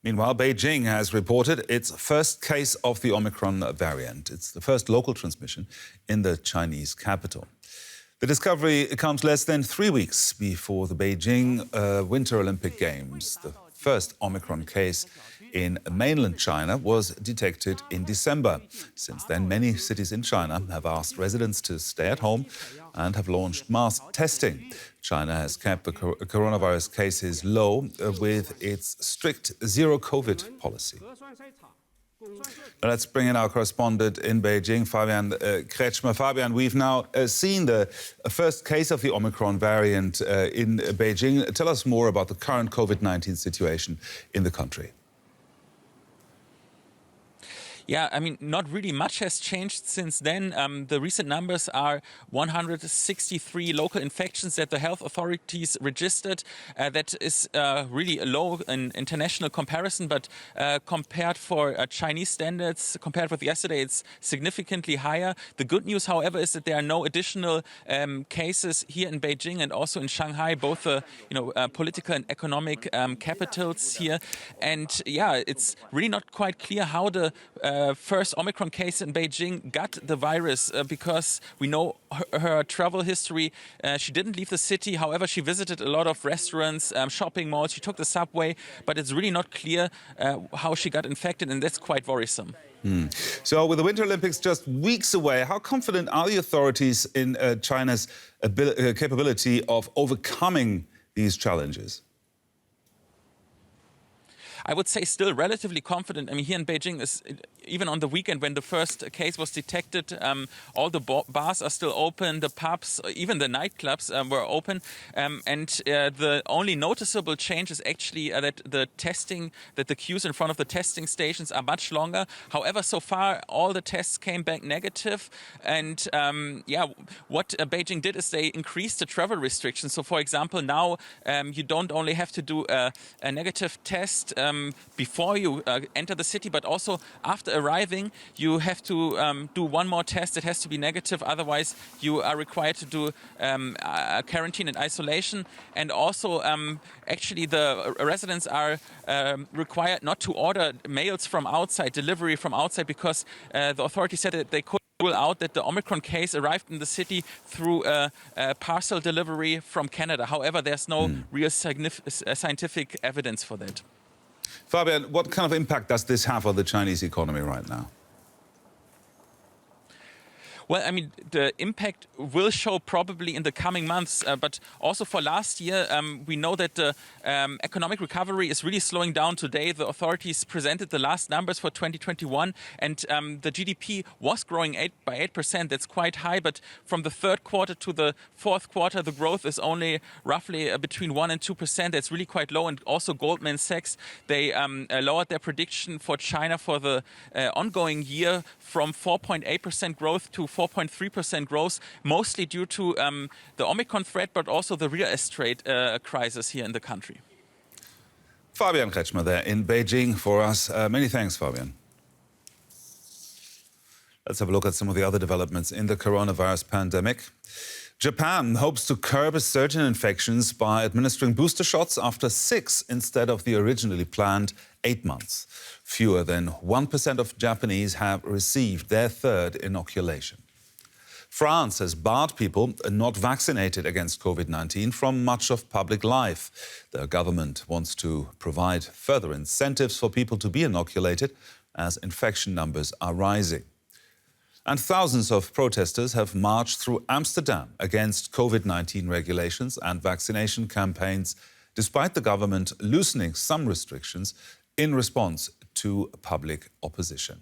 Meanwhile, Beijing has reported its first case of the Omicron variant. It's the first local transmission in the Chinese capital. The discovery comes less than 3 weeks before the Beijing Winter Olympic Games. The first Omicron case in mainland China was detected in December. Since then, many cities in China have asked residents to stay at home and have launched mass testing. China has kept the coronavirus cases low with its strict zero-COVID policy. Now let's bring in our correspondent in Beijing, Fabian Kretschmer. Fabian, we've now seen the first case of the Omicron variant in Beijing. Tell us more about the current COVID-19 situation in the country. Yeah, I mean, not really much has changed since then. The recent numbers are 163 local infections that the health authorities registered. That is really low in international comparison, but compared for Chinese standards, compared with yesterday, it's significantly higher. The good news, however, is that there are no additional cases here in Beijing and also in Shanghai, both political and economic capitals here. And yeah, it's really not quite clear how the first Omicron case in Beijing got the virus because we know her travel history. She didn't leave the city. However, she visited a lot of restaurants, shopping malls. She took the subway, but it's really not clear how she got infected, and that's quite worrisome. So with the Winter Olympics just weeks away, how confident are the authorities in China's capability of overcoming these challenges? I would say still relatively confident. I mean, here in Beijing, even on the weekend when the first case was detected, all the bars are still open, the pubs, even the nightclubs were open. And the only noticeable change is actually that the queues in front of the testing stations are much longer. However, so far, all the tests came back negative. And what Beijing did is they increased the travel restrictions. So, for example, now you don't only have to do a negative test before you enter the city, but also after arriving, you have to do one more test. It has to be negative. Otherwise, you are required to do a quarantine and isolation. And also, actually, the residents are required not to order mails from outside, delivery from outside, because the authorities said that they could rule out that the Omicron case arrived in the city through a parcel delivery from Canada. However, there's no real scientific evidence for that. Fabian, what kind of impact does this have on the Chinese economy right now? Well, I mean, the impact will show probably in the coming months, but also for last year, we know that the economic recovery is really slowing down today. The authorities presented the last numbers for 2021, and the GDP was growing by 8%. That's quite high, but from the third quarter to the fourth quarter, the growth is only roughly between 1% and 2%. That's really quite low. And also Goldman Sachs, they lowered their prediction for China for the ongoing year from 4.8% growth to 4.3% growth, mostly due to the Omicron threat, but also the real estate crisis here in the country. Fabian Kretschmer there in Beijing for us. Many thanks, Fabian. Let's have a look at some of the other developments in the coronavirus pandemic. Japan hopes to curb a surge in infections by administering booster shots after 6 instead of the originally planned 8 months. Fewer than 1% of Japanese have received their third inoculation. France has barred people not vaccinated against COVID-19 from much of public life. The government wants to provide further incentives for people to be inoculated as infection numbers are rising. And thousands of protesters have marched through Amsterdam against COVID-19 regulations and vaccination campaigns, despite the government loosening some restrictions in response to public opposition.